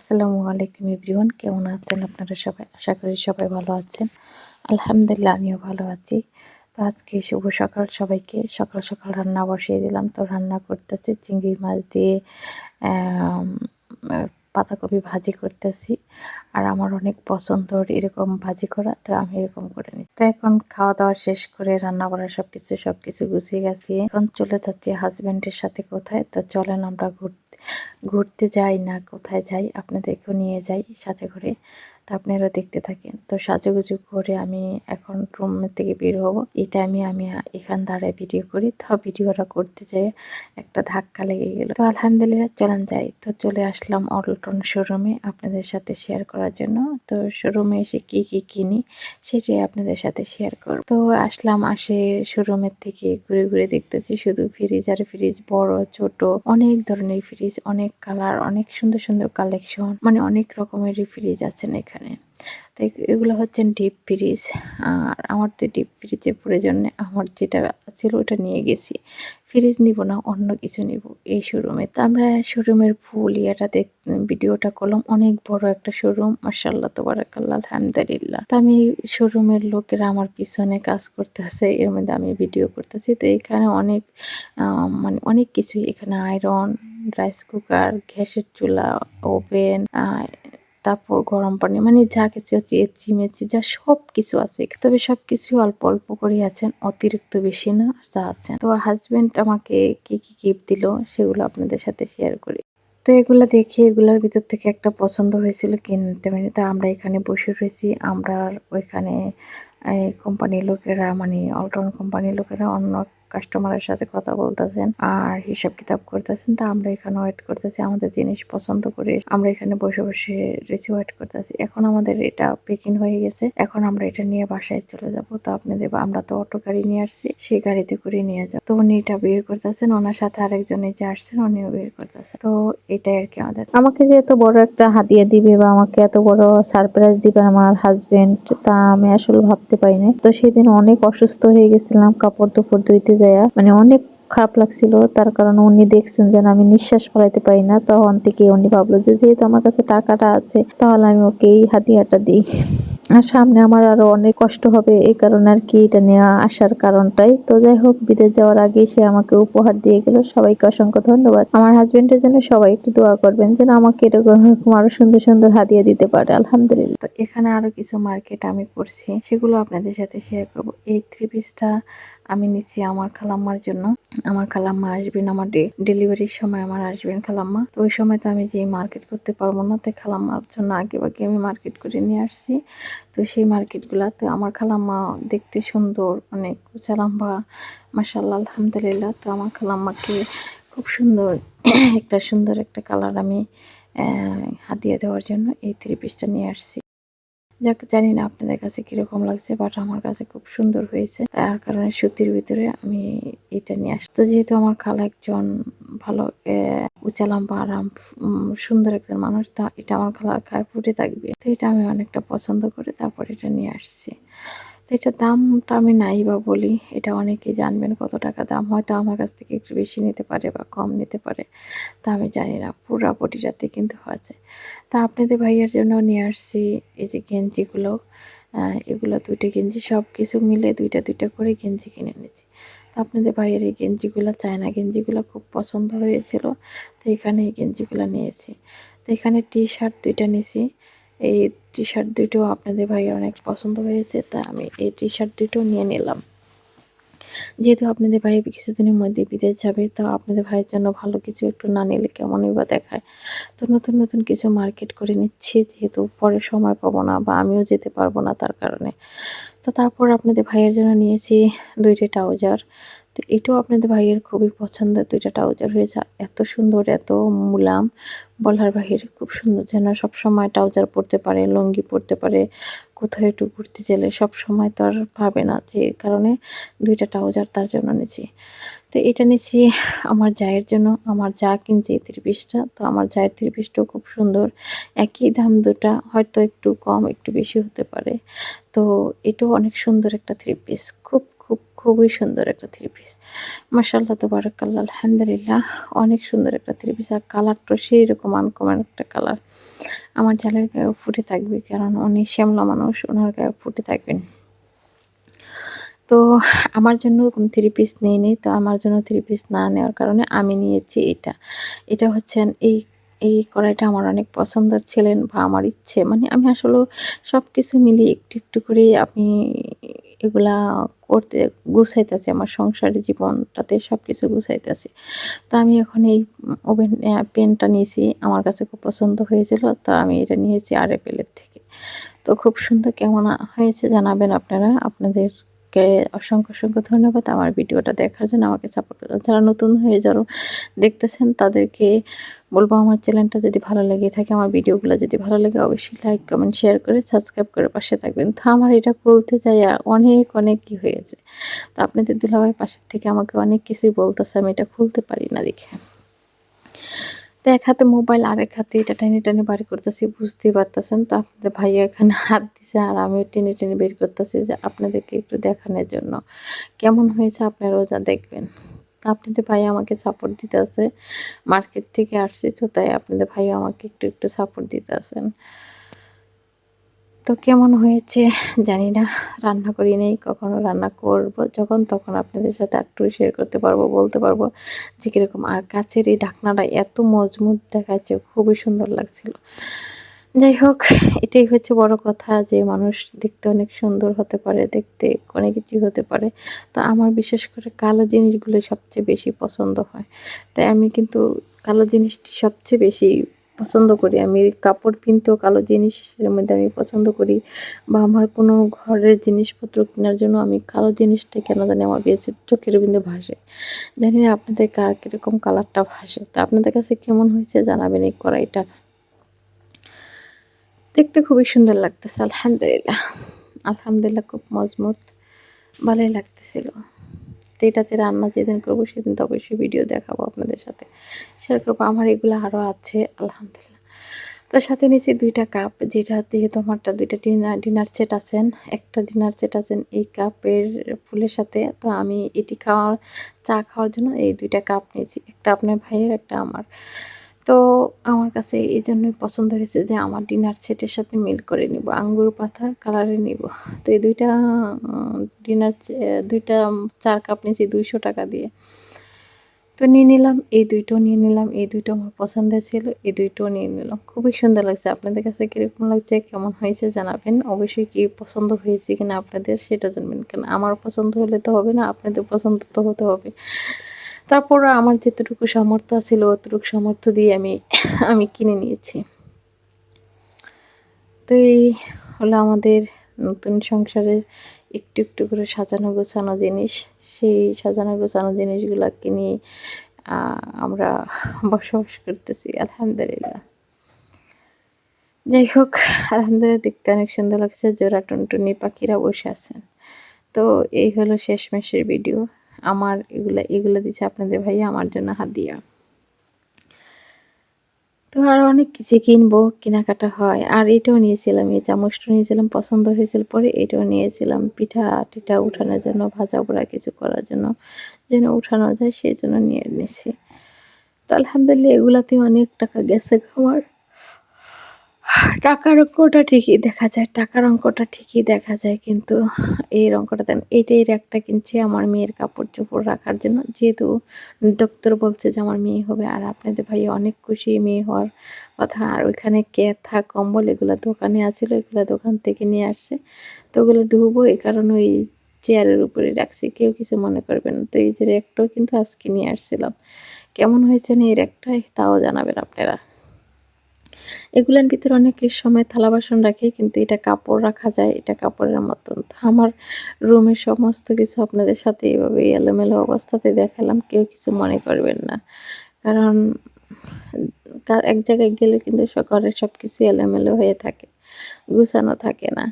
আসসালামু আলাইকুম এভরিওয়ান, কেমন আছেন আপনারা সবাই? আশা করি সবাই ভালো আছেন। আলহামদুলিল্লাহ আমিও ভালো আছি। তো আজকে শুভ সকাল সবাইকে। সকাল সকাল রান্না বসিয়ে দিলাম। তো রান্না করতেছি চিংড়ি মাছ দিয়ে আম আ পাতাকপি ভাজি করতেছি। আর আমার অনেক পছন্দর এরকম ভাজি করা, তো আমি এরকম করে নিচ্ছি। তো এখন খাওয়া দাওয়া শেষ করে রান্না বাড়া সবকিছু গুছিয়ে গাছিয়ে এখন চলে যাচ্ছি হাজবেন্ডের সাথে কোথায়। তো চলেন আমরা ঘুরতে যাই না কোথায় যাই আপনাদেরকেও নিয়ে যাই সাথে করে। তো আপনারাও দেখতে থাকেন। তো সাজুগুজু করে আমি এখন রুম থেকে বের হব। এই টাইমে আমি এখান দাঁড়ায় ভিডিও করি। তো ভিডিওটা করতে যেয়ে একটা ধাক্কা লেগে গেল। তো আলহামদুলিল্লাহ চলেন যাই। তো চলে আসলাম অল্টন শোরুমে আপনাদের সাথে শেয়ার করার জন্য। তো শোরুমে এসে কি কিনি সেটাই আপনাদের সাথে শেয়ার করব। তো আসে শোরুমের থেকে ঘুরে ঘুরে দেখতেছি শুধু ফ্রিজ আর ফ্রিজ, বড় ছোট অনেক ধরনের ফ্রিজ, অনেক কালার, অনেক সুন্দর সুন্দর কালেকশন, মানে অনেক রকমেরই ফ্রিজ আছেন এখানে। তো এগুলো হচ্ছেন ডিপ ফ্রিজ। আর আমার তো ডিপ ফ্রিজের প্রয়োজন নেই, আমার যেটা ছিল ওটা নিয়ে গেছি। ফ্রিজ নিব না, অন্য কিছু নিব এই শোরুমে। তো আমরা শোরুমের ফুল ভিডিওটা করলাম। অনেক বড় একটা শোরুম, মাশাআল্লাহ তাবারাকাল্লাহ আলহামদুলিল্লাহ। তো আমি শোরুমের লোকেরা আমার পিছনে কাজ করতেছে, এর মধ্যে আমি ভিডিও করতেছি। তো এখানে মানে অনেক কিছুই, এখানে আয়রন, রাইস কুকার, গ্যাসের চুলা, ওভেন, তারপর গরম পানি, মানে যা কিছু আছে মেচি যা সব কিছু আছে। তবে সবকিছু অল্প অল্প করে আছেন, অতিরিক্ত বেশি না যা আছেন। তো হাজবেন্ড আমাকে কি গিফট দিল সেগুলো আপনাদের সাথে শেয়ার করি। তো এগুলা দেখে এগুলার ভিতর থেকে একটা পছন্দ হয়েছিল, কিনতে পারি। তা আমরা এখানে বসে রয়েছি, আমরা ওইখানে এই কোম্পানির লোকেরা, মানে অল্টন কোম্পানির লোকেরা অন্য কাস্টমারের সাথে কথা বলতেছেন আর হিসাব কিতাব করতেছেন। তা আমরা এখানে ওয়েট করতেছি, আমাদের জিনিস পছন্দ করে আমরা এখানে বসে বসে রয়েছি, ওয়েট করতেছি। এখন আমাদের এটা পেকিং হয়ে গেছে, এখন আমরা এটা নিয়ে বাসায় চলে যাব। তো আপনাদের, আমরা তো অটো গাড়ি নিয়ে আসছি, সেই গাড়িতে করে নিয়ে যাব। তো উনি এটা বের করতেছেন, ওনার সাথে আরেকজন এই যে আসছেন, উনিও বের করতেছেন। তো এটাই আর কি আমাকে যে এত বড় একটা হাদিয়া দিবে বা আমাকে এত বড় সারপ্রাইজ দিবে আমার হাজবেন্ড, তা আমি আসলে ভাবতে পারি নাই। তো সেদিন অনেক অসুস্থ হয়ে গেছিলাম, কাপড় তোপড় ধুইতে যায়া, মানে অনেক খারাপ লাগছিল। তার কারণ উনি দেখছেন যে আমি নিঃশ্বাস ফেলাইতে পারি না, তখন থেকে উনি ভাবলো যে যেহেতু আমার কাছে টাকাটা আছে তাহলে আমি ওকে এই হাদিয়াটা দিই। আর সামনে আমার আরো অনেক কষ্ট হবে, এই কারণে আর কি এটা নেওয়া আসার কারণটাই। তো যাই হোক, বিদেশ যাওয়ার আগে সে আমাকে উপহার দিয়ে গেল। সবাইকে অসংখ্য ধন্যবাদ। আমার হাজবেন্ডের জন্য সবাই একটু দোয়া করবেন যেন আমাকে এরকম আরো সুন্দর সুন্দর হাদিয়া দিতে পারে। আলহামদুলিল্লাহ। তো এখানে আরো কিছু মার্কেট আমি করছি, সেগুলো আপনাদের সাথে শেয়ার করব। এই থ্রি পিসটা আমি নিচ্ছি আমার খালাম্মার জন্য। আমার খালাম্মা আসবেন, আমার ডেলিভারির সময় আমার আসবেন খালাম্মা। তো ওই সময় তো আমি যে মার্কেট করতে পারবো না, তাই খালাম্মার জন্য আগে বাগে আমি মার্কেট করে নিয়ে আসছি। তো সেই মার্কেটগুলা, তো আমার খালাম্মা দেখতে সুন্দর, অনেক উঁচা লম্বা, মাশাআল্লাহ আলহামদুলিল্লাহ। তো আমার খালাম্মাকে খুব সুন্দর একটা কালার আমি হাতিয়ে দেওয়ার জন্য এই থ্রি পিসটা নিয়ে আসছি। যাক, জানি না আপনাদের কাছে কিরকম লাগছে, বাট আমার কাছে খুব সুন্দর হয়েছে। তার কারণে সুতির ভিতরে আমি এটা নিয়ে আসি। তো যেহেতু আমার খালা একজন ভালো উঁচা লম্বা আরাম সুন্দর একজন মানুষ, তা এটা আমার খালার গায়ে ফুটে থাকবে। তো এটা আমি অনেকটা পছন্দ করে তারপর এটা নিয়ে আসছি। তো এটার দামটা আমি নাই বা বলি, এটা অনেকেই জানবেন কত টাকা দাম। হয়তো আমার কাছ থেকে একটু বেশি নিতে পারে বা কম নিতে পারে, তা আমি জানি না। পুরা বডিটাতে কিন্তু হয়েছে। তা আপনাদের ভাইয়ের জন্য নিয়ে আসছি এই যে গেঞ্জিগুলো। এগুলো দুইটা গেঞ্জি, সব কিছু মিলে দুইটা করে গেঞ্জি কিনে নিয়েছি। তো আপনাদের ভাইয়ের এই গেঞ্জিগুলো, চায়না গেঞ্জিগুলো খুব পছন্দ হয়েছিল, তো এখানে এই গেঞ্জিগুলো নিয়েছি। তো এখানে টি শার্ট দুইটা নিয়েছি। এই টি শার্ট দুটো আপনাদের ভাইয়ের অনেক পছন্দ হয়েছে, তা আমি এই টি শার্ট দুটো নিয়ে নিলাম। যেহেতু আপনাদের ভাই কিছুদিনের মধ্যে বিদেশ যাবে, তো আপনাদের ভাইয়ের জন্য ভালো কিছু একটু না নিলে কেমনই বা দেখায়। তো নতুন কিছু মার্কেট করে নিচ্ছি, যেহেতু পরে সময় পাবো না বা আমিও যেতে পারবো না তার কারণে। তো তারপর আপনাদের ভাইয়ের জন্য নিয়েছি দুইটা ট্রাউজার। তো এটাও আপনাদের ভাইয়ের খুবই পছন্দের দুইটা ট্রাউজার হয়েছে, এত সুন্দর, এত মুলাম, বলার বাহিরে খুব সুন্দর। যেন সবসময় ট্রাউজার পরতে পারে, লুঙ্গি পরতে পারে, কোথাও একটু ঘুরতে গেলে সব সময় তো আর পাবে না, যে কারণে দুইটা ট্রাউজার তার জন্য নিয়েছি। তো এটা নিয়েছি আমার জায়ের জন্য। আমার যা কিনছে এই ত্রিপিসটা, তো আমার জায়ের ত্রিপিসটাও খুব সুন্দর। একই দাম, দুটা হয়তো একটু কম একটু বেশি হতে পারে। তো এটাও অনেক সুন্দর একটা থ্রি পিস, খুব খুবই সুন্দর একটা থ্রি পিস, মাশাআল্লাহ তাবারাকাল্লাহ, আলহামদুলিল্লাহ। অনেক সুন্দর একটা থ্রি পিস, আর কালারটা সেই রকম আনকমন একটা কালার। আমার জালের গায়েও ফুটে থাকবে, কারণ উনি শ্যামলা মানুষ, ওনার গায়ে ফুটে থাকবেন। তো আমার জন্য কোনো থ্রি পিস নেই, তো আমার জন্য থ্রি পিস না নেওয়ার কারণে আমি নিয়েছি এটা। এটা হচ্ছেন এই কড়াইটা আমার অনেক পছন্দের ছিলেন, বা আমার ইচ্ছে, মানে আমি আসলে সব কিছু মিলিয়ে একটু একটু করে আমি এগুলা করতে গুছাইতেছি, আমার সংসারের জীবনটাতে সব কিছু গুছাইতেছি। তো আমি এখন এই ওভেন পেনটা নিয়েছি, আমার কাছে খুব পছন্দ হয়েছিল, তো আমি এটা নিয়েছি আরএফএল থেকে। তো খুব সুন্দর, কেমন হয়েছে জানাবেন আপনারা। আপনাদেরকে অসংখ্য অসংখ্য ধন্যবাদ আমার ভিডিওটা দেখার জন্য, আমাকে সাপোর্ট করতে। যারা নতুন হয়ে যারা দেখতেছেন তাদেরকে বলবো, আমার চ্যানেলটা যদি ভালো লেগে থাকে, আমার ভিডিওগুলো যদি ভালো লাগে, অবশ্যই লাইক কমেন্ট শেয়ার করে সাবস্ক্রাইব করে পাশে থাকবেন। তো আমার এটা খুলতে যাই অনেক অনেক কি হয়েছে, তো আপনাদের দুলাভাই পাশের থেকে আমাকে অনেক কিছুই বলতেছে, আমি এটা খুলতে পারি না দেখে। তো এক হাতে মোবাইল, আর এক হাতে এটা টেনে টেনে বাড়ি করতেছি, বুঝতেই পারতেছেন। তো আপনাদের ভাইয়া এখানে হাত দিছে, আর আমিও টেনে টেনে বের করতেছি, যে আপনাদেরকে একটু দেখানোর জন্য কেমন হয়েছে, আপনারাও যা দেখবেন। তো আপনাদের ভাইয়া আমাকে সাপোর্ট দিতে আছে, মার্কেট থেকে আসছি, তো তাই আপনাদের ভাইয়া আমাকে একটু একটু সাপোর্ট দিতে আছেন। তো কেমন হয়েছে জানি না, রান্না করি নেই, কখনো রান্না করব যখন তখন আপনাদের সাথে একটু শেয়ার করতে পারবো, বলতে পারবো যে কীরকম। আর কাছের এই ঢাকনাটা এত মজবুত দেখাচ্ছে, খুবই সুন্দর লাগছিল। যাই হোক, এটাই হচ্ছে বড় কথা, যে মানুষ দেখতে অনেক সুন্দর হতে পারে, দেখতে অনেক কিছু হতে পারে। তো আমার বিশেষ করে কালো জিনিসগুলো সবচেয়ে বেশি পছন্দ হয়, তাই আমি কিন্তু কালো জিনিসটি সবচেয়ে বেশি পছন্দ করি। আমি কাপড় কিনতেও কালো জিনিসের মধ্যে আমি পছন্দ করি, বা আমার কোনো ঘরের জিনিসপত্র কেনার জন্য আমি কালো জিনিসটা কেন জানি আমার বেশি চোখের বিন্দু ভাসে। জানি না আপনাদের কার কীরকম কালারটা ভাসে। তো আপনাদের কাছে কেমন হয়েছে জানাবেন এই কড়াইটা। দেখতে খুবই সুন্দর লাগতেছে, আলহামদুলিল্লাহ আলহামদুলিল্লাহ, খুব মজবুত, ভালোই লাগতেছিল। তো এটাতে রান্না যেদিন করবো সেদিন তো অবশ্যই ভিডিও দেখাবো আপনাদের সাথে, শেয়ার করবো। আমার এগুলো আরও আছে আলহামদুলিল্লাহ। তো সাথে নিয়েছি 2টা কাপ, যেটা যেহেতু আমারটা 2টা ডিনার সেট আছেন, একটা ডিনার সেট আছেন এই কাপের ফুলের সাথে। তো আমি এটি চা খাওয়ার জন্য এই 2টা কাপ নিয়েছি, একটা আপনার ভাইয়ের, একটা আমার। তো আমার কাছে এই জন্যই পছন্দ হয়েছে যে আমার ডিনার সেটের সাথে মিল করে নিব, আঙ্গুর পাতার কালারে নিব। তো এই 2টা ডিনার 2টা 4 কাপ নিয়েছি 200 টাকা দিয়ে। তো নিয়ে নিলাম, এই 2টো নিয়ে নিলাম, এই 2টো আমার পছন্দের ছিল, এই 2টো নিয়ে নিলাম। খুবই সুন্দর লাগছে। আপনাদের কাছে কীরকম লাগছে, কেমন হয়েছে জানাবেন। অবশ্যই কি পছন্দ হয়েছে কিনা আপনাদের সেটা জানবেন, কেন আমার পছন্দ হলে তো হবে না, আপনাদের পছন্দ তো হতে হবে। তারপর আমার যেতটুকু সামর্থ্য ছিল অতটুকু সামর্থ্য দিয়ে আমি কিনে নিয়েছি। তো এই হলো আমাদের নতুন সংসারের একটু একটু করে সাজানো গোছানো জিনিস। সেই সাজানো গোছানো জিনিসগুলোকে নিয়ে আমরা বসবাস করতেছি, আলহামদুলিল্লাহ। যাই হোক, আলহামদুলিল্লাহ, দেখতে অনেক সুন্দর লাগছে, জোড়া টুনটুনি পাখিরা বসে আছেন। তো এই হলো শেষমেশের ভিডিও। আমার এগুলা দিচ্ছে আপনাদের ভাইয়া আমার জন্য হাদিয়া। তো আর অনেক কিছু কিনবো, কেনাকাটা হয়। আর এটাও নিয়েছিলাম, এই চামচটা নিয়েছিলাম, পছন্দ হয়েছিল, পরে এটাও নিয়েছিলাম পিঠা টিঠা উঠানোর জন্য, ভাজা পোড়া কিছু করার জন্য, যেন উঠানো যায় সেই জন্য নিয়ে নিছি। তো আলহামদুলিল্লাহ এগুলাতে অনেক টাকা গেছে আমার। টাকার অঙ্কটা ঠিকই দেখা যায়, টাকার অঙ্কটা ঠিকই দেখা যায়, কিন্তু এই অঙ্কটা দেন। এইটাই একটা কিনছি আমার মেয়ের কাপড় চোপড় রাখার জন্য, যেহেতু ডক্টর বলছে যে আমার মেয়ে হবে। আর আপনাদের ভাই অনেক খুশি মেয়ে হওয়ার কথা। আর ওইখানে কেথা কম্বল এগুলো দোকানে আছিল, এগুলো দোকান থেকে নিয়ে আসছে। তো ওগুলো ধুবো, এই কারণে ওই চেয়ারের উপরে রাখছি, কেউ কিছু মনে করবেন না। তো এই যে র্যাকটাও কিন্তু আজকে নিয়ে আসছিলাম। কেমন হয়েছে না এই র্যাকটাই তাও জানাবেন আপনারা। এগুলোর ভিতরে অনেকের সময় থালা বাসন রাখে, কিন্তু এটা কাপড় রাখা যায়, এটা কাপড়ের মতন। তো আমার রুমের সমস্ত কিছু আপনাদের সাথে এইভাবে এলোমেলো অবস্থাতে দেখালাম, কেউ কিছু মনে করবেন না। কারণ এক জায়গায় গেলে কিন্তু ঘরের সব কিছু এলোমেলো হয়ে থাকে, গুছানো থাকে না।